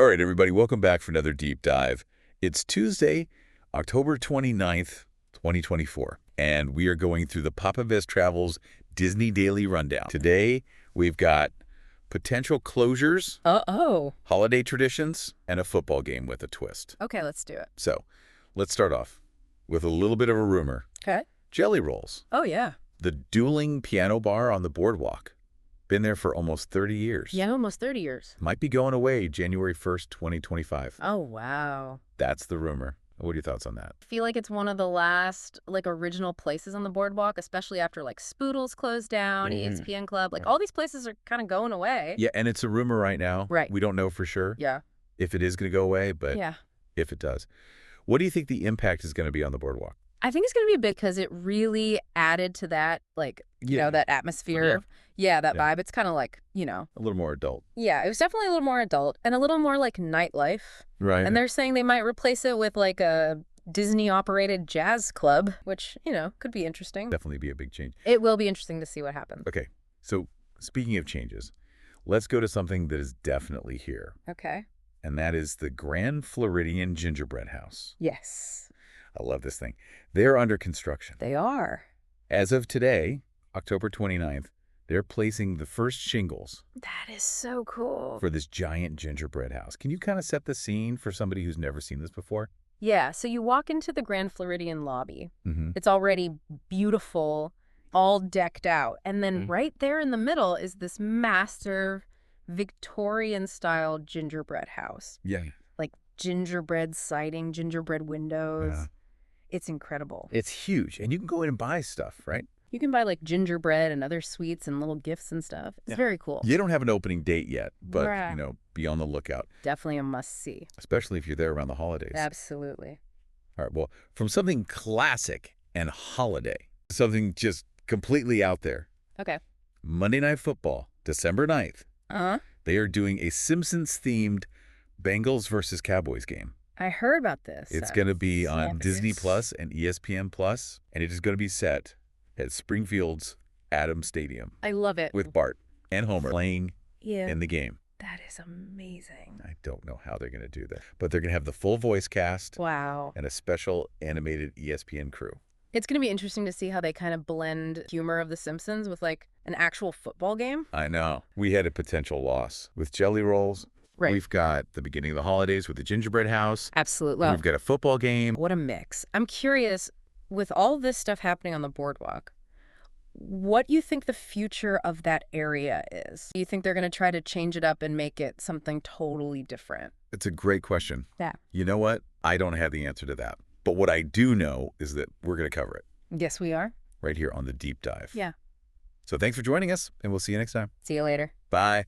right, everybody, welcome back for another deep dive. It's Tuesday, October 29th, 2024, and we are going through the Papa Vest Travels Disney Daily Rundown. Today, we've got potential closures, holiday traditions, and a football game with a twist. Okay, let's do it. So, let's start off with a little bit of a rumor. Okay. Jellyrolls, Oh, yeah. the dueling piano bar on the boardwalk. Been there for almost 30 years. Yeah, almost 30 years. Might be going away January 1st, 2025. Oh, wow. That's the rumor. What are your thoughts on that? I feel like it's one of the last, original places on the boardwalk, especially after, Spoodles closed down, ESPN Club. All these places are kind of going away. Yeah, and it's a rumor right now. Right. We don't know for sure Yeah. if it is going to go away, but Yeah. if it does. What do you think the impact is going to be on the boardwalk? I think it's going to be big because it really added to that, that atmosphere. That vibe. It's kind of a little more adult. Yeah, it was definitely a little more adult and a little more nightlife. Right. And they're saying they might replace it with a Disney-operated jazz club, which, could be interesting. Definitely be a big change. It will be interesting to see what happens. Okay, so speaking of changes, let's go to something that is definitely here. Okay. And that is the Grand Floridian Gingerbread House. Yes. I love this thing. They're under construction. They are. As of today, October 29th, they're placing the first shingles. That is so cool. For this giant gingerbread house. Can you kind of set the scene for somebody who's never seen this before? Yeah, so you walk into the Grand Floridian lobby. Mm-hmm. It's already beautiful, all decked out. And then right there in the middle is this master Victorian-style gingerbread house. Yeah. Gingerbread siding, gingerbread windows. Yeah. It's incredible. It's huge. And you can go in and buy stuff, right? You can buy gingerbread and other sweets and little gifts and stuff. It's very cool. You don't have an opening date yet, but, Right. Be on the lookout. Definitely a must-see. Especially if you're there around the holidays. Absolutely. All right, well, from something classic and holiday, something just completely out there. Okay. Monday Night Football, December 9th. Uh-huh. They are doing a Simpsons-themed Bengals versus Cowboys game. I heard about this. It's going to be on Yes. Disney Plus and ESPN Plus, and it is going to be set at Springfield's Adams Stadium I love it. with Bart and Homer playing in the game. That is amazing. I don't know how they're going to do that, but they're going to have the full voice cast Wow. and a special animated ESPN crew. It's going to be interesting to see how they kind of blend humor of The Simpsons with an actual football game. I know. We had a potential loss with Jellyrolls. Right. We've got the beginning of the holidays with the gingerbread house. Absolutely. We've got a football game. What a mix. I'm curious, with all this stuff happening on the boardwalk, what do you think the future of that area is? Do you think they're going to try to change it up and make it something totally different? It's a great question. Yeah. You know what? I don't have the answer to that. But what I do know is that we're going to cover it Yes, we are. right here on the Deep Dive. Yeah. So thanks for joining us, and we'll see you next time. See you later. Bye.